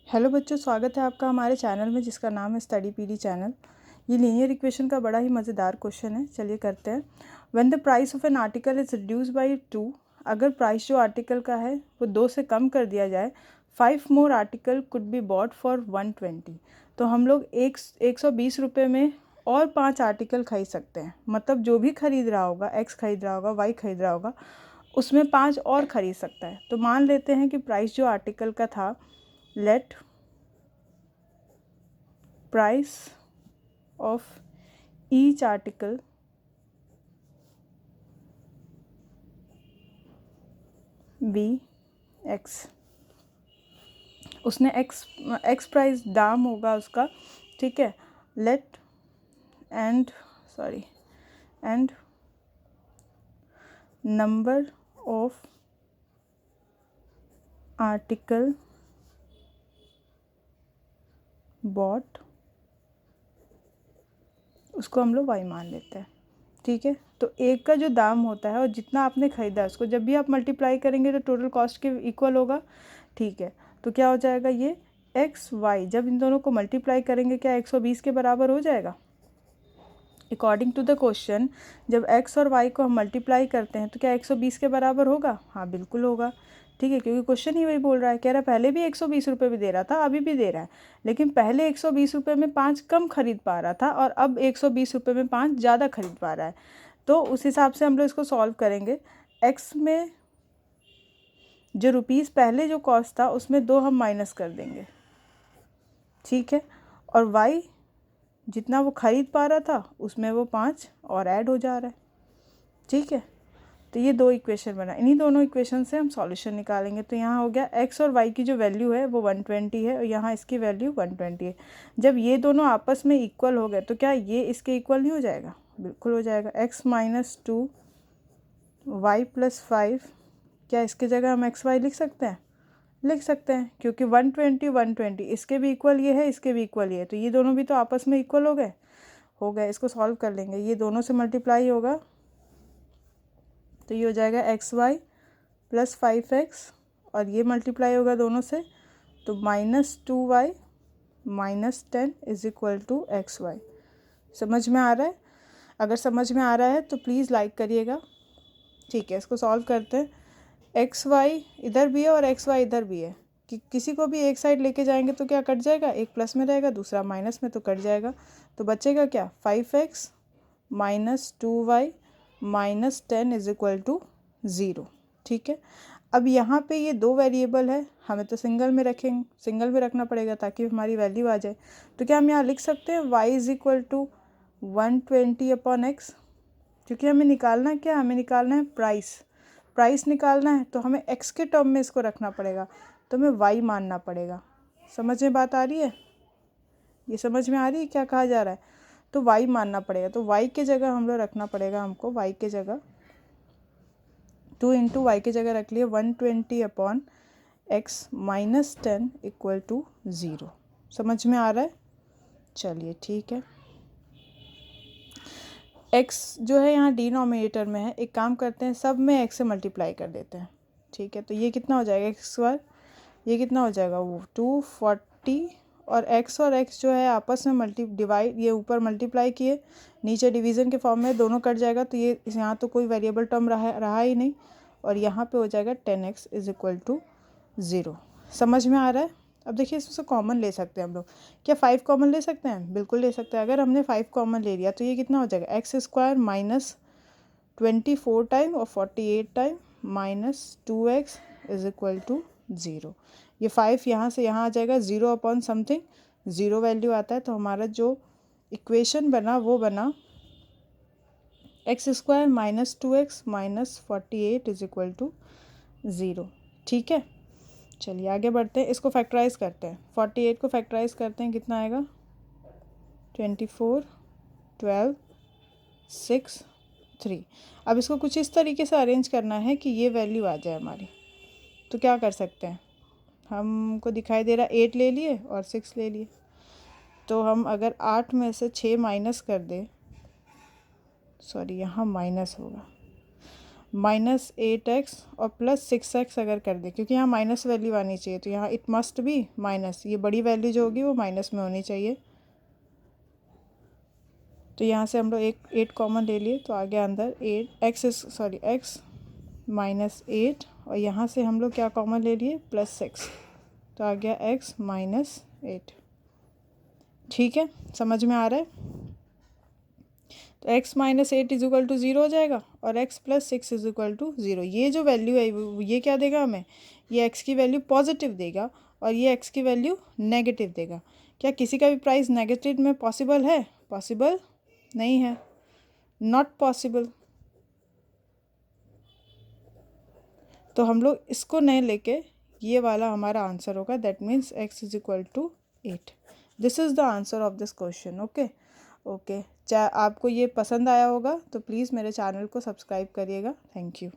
Hello बच्चों, स्वागत है आपका हमारे चैनल में जिसका नाम है स्टडी पीडी चैनल। ये लीनियर इक्वेशन का बड़ा ही मज़ेदार क्वेश्चन है। चलिए करते हैं। When the price of an article is reduce by 2, अगर प्राइस जो आर्टिकल का है वो 2 से कम कर दिया जाए, 5 more article could be bought for 120। तो हम लोग 120 रुपये में और 5 आर्टिकल खरीद सकते हैं। मतलब जो भी खरीद रहा होगा, एक्स खरीद रहा होगा, वाई खरीद रहा होगा, उसमें 5 और खरीद सकता है। तो मान लेते हैं कि प्राइस जो आर्टिकल का था, let price of each article be x। उसने x प्राइस दाम होगा उसका, ठीक है। Let n number of article bought, उसको हम लोग y मान लेते हैं, ठीक है। तो एक का जो दाम होता है और जितना आपने ख़रीदा है उसको जब भी आप मल्टीप्लाई करेंगे तो टोटल कॉस्ट के इक्वल होगा, ठीक है। तो क्या हो जाएगा, ये एक्स वाई जब इन दोनों को मल्टीप्लाई करेंगे क्या 120 के बराबर हो जाएगा। अकॉर्डिंग टू द क्वेश्चन, जब x और y को हम मल्टीप्लाई करते हैं तो क्या 120 के बराबर होगा? हाँ बिल्कुल होगा, ठीक है, क्योंकि क्वेश्चन ही वही बोल रहा है। कह रहा है पहले भी 120 रुपये भी दे रहा था, अभी भी दे रहा है, लेकिन पहले 120 रुपये में 5 कम खरीद पा रहा था और अब 120 रुपये में 5 ज़्यादा खरीद पा रहा है। तो उस हिसाब से हम लोग इसको सॉल्व करेंगे। x में जो रुपीज़ पहले जो कॉस्ट था उसमें 2 हम माइनस कर देंगे, ठीक है, और y जितना वो खरीद पा रहा था उसमें वो 5 और ऐड हो जा रहा है, ठीक है। तो ये दो इक्वेशन बना, इन्हीं दोनों इक्वेशन से हम सॉल्यूशन निकालेंगे। तो यहाँ हो गया x और y की जो वैल्यू है वो 120 है और यहाँ इसकी वैल्यू 120 है। जब ये दोनों आपस में इक्वल हो गए तो क्या ये इसके इक्वल नहीं हो जाएगा? बिल्कुल हो जाएगा। x माइनस 2 y प्लस 5, क्या इसकी जगह हम एक्स वाई लिख सकते हैं? लिख सकते हैं, क्योंकि 120 इसके भी इक्वल ये है, इसके भी इक्वल ये है, तो ये दोनों भी तो आपस में इक्वल हो गए। इसको सॉल्व कर लेंगे, ये दोनों से मल्टीप्लाई होगा तो ये हो जाएगा एक्स वाई प्लस 5x और ये मल्टीप्लाई होगा दोनों से तो -2y minus 10 is equal to x y. समझ में आ रहा है? अगर समझ में आ रहा है तो प्लीज़ लाइक करिएगा, ठीक है। इसको सॉल्व करते हैं। एक्स वाई इधर भी है और एक्स वाई इधर भी है, कि किसी को भी एक साइड लेके जाएंगे तो क्या कट जाएगा, एक प्लस में रहेगा दूसरा माइनस में, तो कट जाएगा। तो बचेगा क्या, 5x minus 2y minus 10 is equal to 0, ठीक है। अब यहाँ पे ये दो वेरिएबल है, हमें तो सिंगल में रखना पड़ेगा ताकि हमारी वैल्यू आ जाए। तो क्या हम यहाँ लिख सकते हैं y is equal to 120 upon x, क्योंकि हमें निकालना है क्या, हमें निकालना है प्राइस निकालना है, तो हमें x के टर्म में इसको रखना पड़ेगा, तो हमें y मानना पड़ेगा। समझ में बात आ रही है? ये समझ में आ रही है क्या कहा जा रहा है? तो y मानना पड़ेगा, तो y के जगह हम लोग रखना पड़ेगा हमको, y के जगह 2 इंटू वाई के जगह रख लिए 120 upon x minus 10 equal to 0। समझ में आ रहा है? चलिए ठीक है। x जो है यहाँ डिनोमिनेटर में है, एक काम करते हैं सब में x से मल्टीप्लाई कर देते हैं, ठीक है। तो ये कितना हो जाएगा एक्स स्क्वायर, ये कितना हो जाएगा वो 240 और x जो है आपस में डिवाइड, ये ऊपर मल्टीप्लाई किए नीचे डिवीज़न के फॉर्म में, दोनों कट जाएगा तो ये यहाँ तो कोई वेरिएबल टर्म रहा ही नहीं और यहाँ पे हो जाएगा 10x इज इक्वल टू 0। समझ में आ रहा है? अब देखिए इसमें से कॉमन ले सकते हैं हम लोग, क्या 5 कॉमन ले सकते हैं? बिल्कुल ले सकते हैं। अगर हमने 5 कॉमन ले लिया तो ये कितना हो जाएगा, एक्स स्क्वायर माइनस 24 टाइम और 48 time minus 2x is equal to 0। ये 5 यहाँ से यहाँ आ जाएगा, 0 अपॉन समथिंग 0 वैल्यू आता है, तो हमारा जो इक्वेशन बना वो बना x square minus 2x minus 48 is equal to 0, ठीक है। चलिए आगे बढ़ते हैं, इसको फैक्टराइज करते हैं। 48 को फैक्टराइज करते हैं, कितना आएगा 24 12 6 3। अब इसको कुछ इस तरीके से अरेंज करना है कि ये वैल्यू आ जाए हमारी। तो क्या कर सकते हैं, हमको दिखाई दे रहा 8 ले लिए और 6 ले लिए, तो हम अगर 8 में से 6 माइनस कर दें, सॉरी यहाँ माइनस होगा, -8x और +6x अगर कर दें, क्योंकि यहाँ माइनस वैल्यू आनी चाहिए, तो यहाँ इट मस्ट बी माइनस, ये बड़ी वैल्यू जो होगी वो माइनस में होनी चाहिए। तो यहाँ से हम लोग 8 कॉमन ले लिए, तो आ गया अंदर x -8, और यहाँ से हम लोग क्या कॉमन ले लिए, +6, तो आ गया x -8। ठीक है, समझ में आ रहा है? तो x -8 = 0 हो जाएगा और x + 6 = 0। ये जो वैल्यू है ये क्या देगा हमें, ये x की वैल्यू पॉजिटिव देगा और ये x की वैल्यू नेगेटिव देगा। क्या किसी का भी प्राइस नेगेटिव में पॉसिबल है? पॉसिबल नहीं है, नॉट पॉसिबल। तो हम लोग इसको नहीं लेके ये वाला हमारा आंसर होगा, that means x = 8। This is the answer of this question. Okay चाहे आपको ये पसंद आया होगा तो प्लीज़ मेरे चैनल को सब्सक्राइब करिएगा। Thank you.